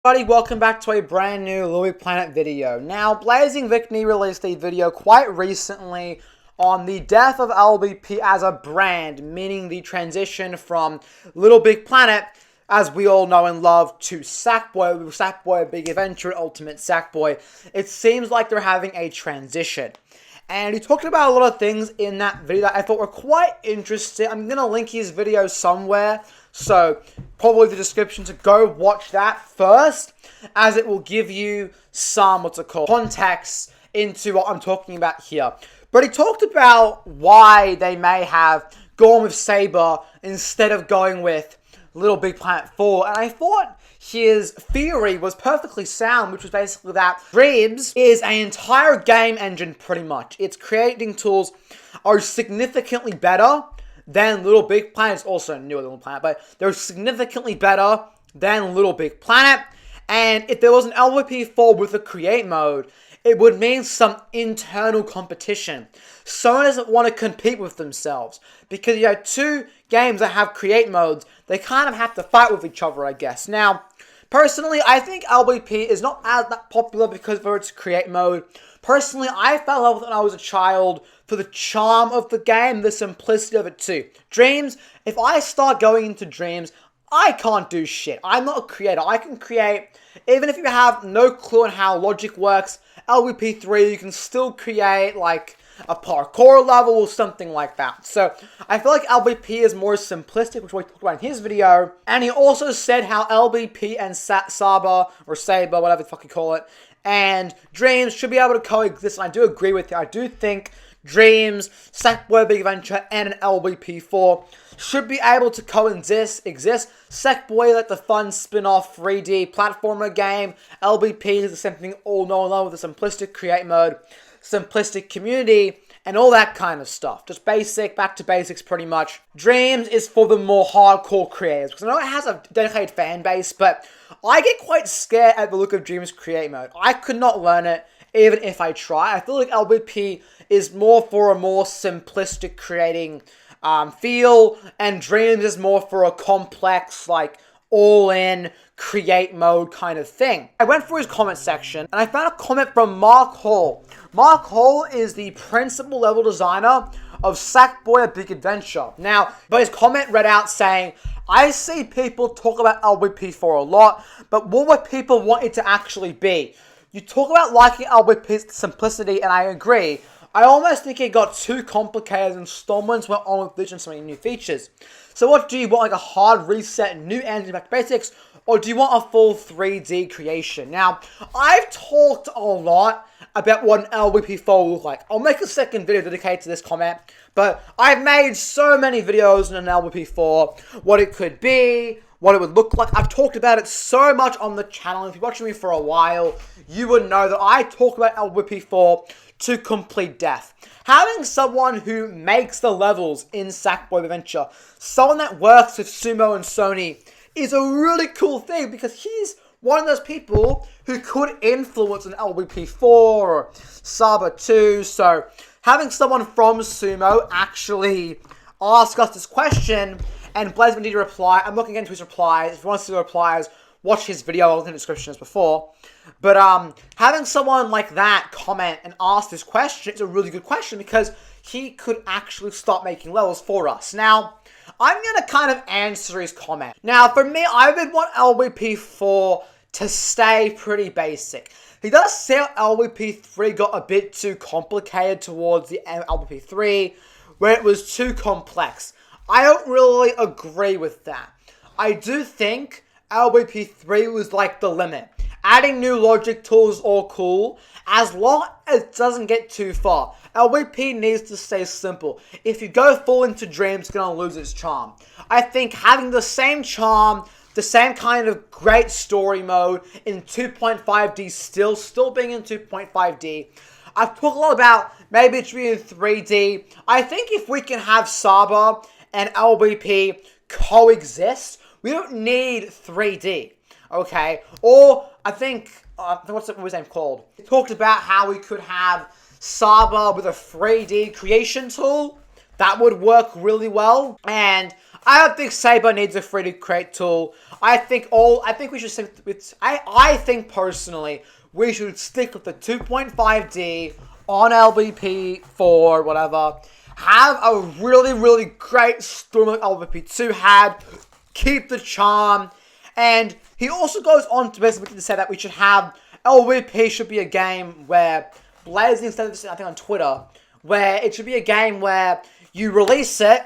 Everybody, welcome back to a brand new LittleBigPlanet video. Now, blazingvictini released a video quite recently on the death of LBP as a brand, meaning the transition from LittleBigPlanet, as we all know and love, to Sackboy, Sackboy Big Adventure, Ultimate Sackboy. It seems like they're having a transition. And he talked about a lot of things in that video that I thought were quite interesting. I'm going to link his video somewhere, so probably the description to go watch that first, as it will give you some, context into what I'm talking about here. But he talked about why they may have gone with Saber instead of going with LittleBigPlanet4, and I thought his theory was perfectly sound, which was basically that Dreams is an entire game engine, pretty much. Its creating tools are significantly better than LittleBigPlanet. It's also newer than LittleBigPlanet, but they're significantly better than LittleBigPlanet. And if there was an LBP4 with a create mode, it would mean some internal competition. Someone doesn't want to compete with themselves, because you have two games that have create modes. They kind of have to fight with each other, I guess. Now, personally, I think LBP is not as that popular because of its create mode. Personally, I fell in love with it when I was a child for the charm of the game, the simplicity of it too. Dreams, if I start going into Dreams, I can't do shit. I'm not a creator. I can create, even if you have no clue on how logic works, LBP3, you can still create like a parkour level or something like that. So I feel like LBP is more simplistic, which we talked about in his video. And he also said how LBP and Saber, or Saber, whatever the fuck you call it, and Dreams should be able to coexist. And I do agree with you. I do think Dreams, Sackboy Big Adventure, and an LBP4 should be able to exist. Sackboy, like the fun spin-off 3D platformer game. LBP is the same thing all know and love with the simplistic create mode, simplistic community, and all that kind of stuff. Just basic, back to basics pretty much. Dreams is for the more hardcore creators, because I know it has a dedicated fan base, but I get quite scared at the look of Dreams create mode. I could not learn it, even if I try. I feel like LBP is more for a more simplistic creating feel, and Dreams is more for a complex, like, all-in create mode kind of thing. I went through his comment section, and I found a comment from Mark Hall. Mark Hall is the principal level designer of Sackboy A Big Adventure. Now, but his comment read out saying, I see people talk about LBP4 a lot, but what would people want it to actually be? You talk about liking LBP's simplicity, and I agree. I almost think it got too complicated and installments went on with addition so many new features. So what do you want, like a hard reset, new engine back to basics, or do you want a full 3D creation? Now, I've talked a lot about what an LBP4 will look like. I'll make a second video dedicated to this comment, but I've made so many videos on an LBP4, what it could be, what it would look like. I've talked about it so much on the channel. If you're watching me for a while, you would know that I talk about LBP4 to complete death. Having someone who makes the levels in Sackboy Adventure, someone that works with Sumo and Sony, is a really cool thing, because he's one of those people who could influence an LBP4 or Saber 2. So having someone from Sumo actually ask us this question and blazingvictini reply, I'm looking into his replies. If you want to see the replies, watch his video, I'll link in the description as before. But having someone like that comment and ask this question is a really good question, because he could actually start making levels for us. Now, I'm going to kind of answer his comment. Now, for me, I would want LBP4 to stay pretty basic. He does say LBP3 got a bit too complicated towards the end of LBP3, where it was too complex. I don't really agree with that. I do think LBP3 was like the limit. Adding new logic tools is all cool, as long as it doesn't get too far. LBP needs to stay simple. If you go full into Dreams, it's going to lose its charm. I think having the same charm, the same kind of great story mode in 2.5D still being in 2.5D. I've talked a lot about maybe it should be in 3D. I think if we can have Saber and LBP coexist, we don't need 3D. Okay, or I think, what's his name called? He talked about how we could have Saber with a 3D creation tool. that would work really well. And I don't think Saber needs a free-to-create tool. I think we should stick with, I think personally, we should stick with the 2.5D on LBP4, whatever. Have a really, really great story like LBP2 had. Keep the charm. And he also goes on to basically say that we should have, LBP should be a game where, Blazing said this, I think on Twitter, where it should be a game where you release it,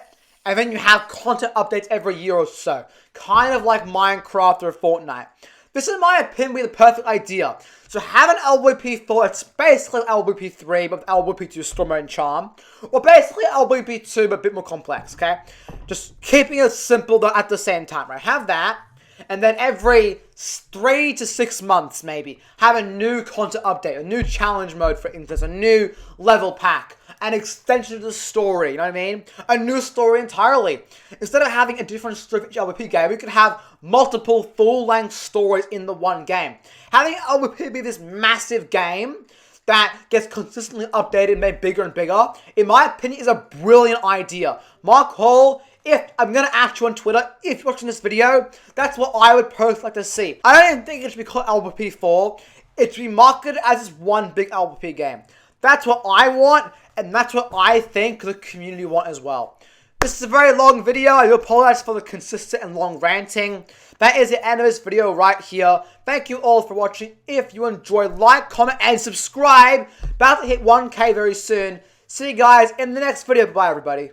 and then you have content updates every year or so. Kind of like Minecraft or Fortnite. This, in my opinion, would be the perfect idea. So have an LBP4, it's basically LBP3, but LBP2 Stormer and Charm. Or basically LBP2, but a bit more complex, okay? Just keeping it simple, but at the same time, right? Have that. And then every 3 to 6 months, maybe, have a new content update, a new challenge mode, for instance, a new level pack, an extension to the story, you know what I mean? A new story entirely. Instead of having a different story for each LVP game, we could have multiple full-length stories in the one game. Having LVP be this massive game that gets consistently updated and made bigger and bigger, in my opinion, is a brilliant idea. Mark Hall, if I'm going to ask you on Twitter, if you're watching this video, that's what I would personally like to see. I don't even think it should be called LBP4. It should be marketed as this one big LBP game. That's what I want, and that's what I think the community want as well. This is a very long video. I do apologize for the consistent and long ranting. That is the end of this video right here. Thank you all for watching. If you enjoyed, like, comment, and subscribe. About to hit 1K very soon. See you guys in the next video. Bye, everybody.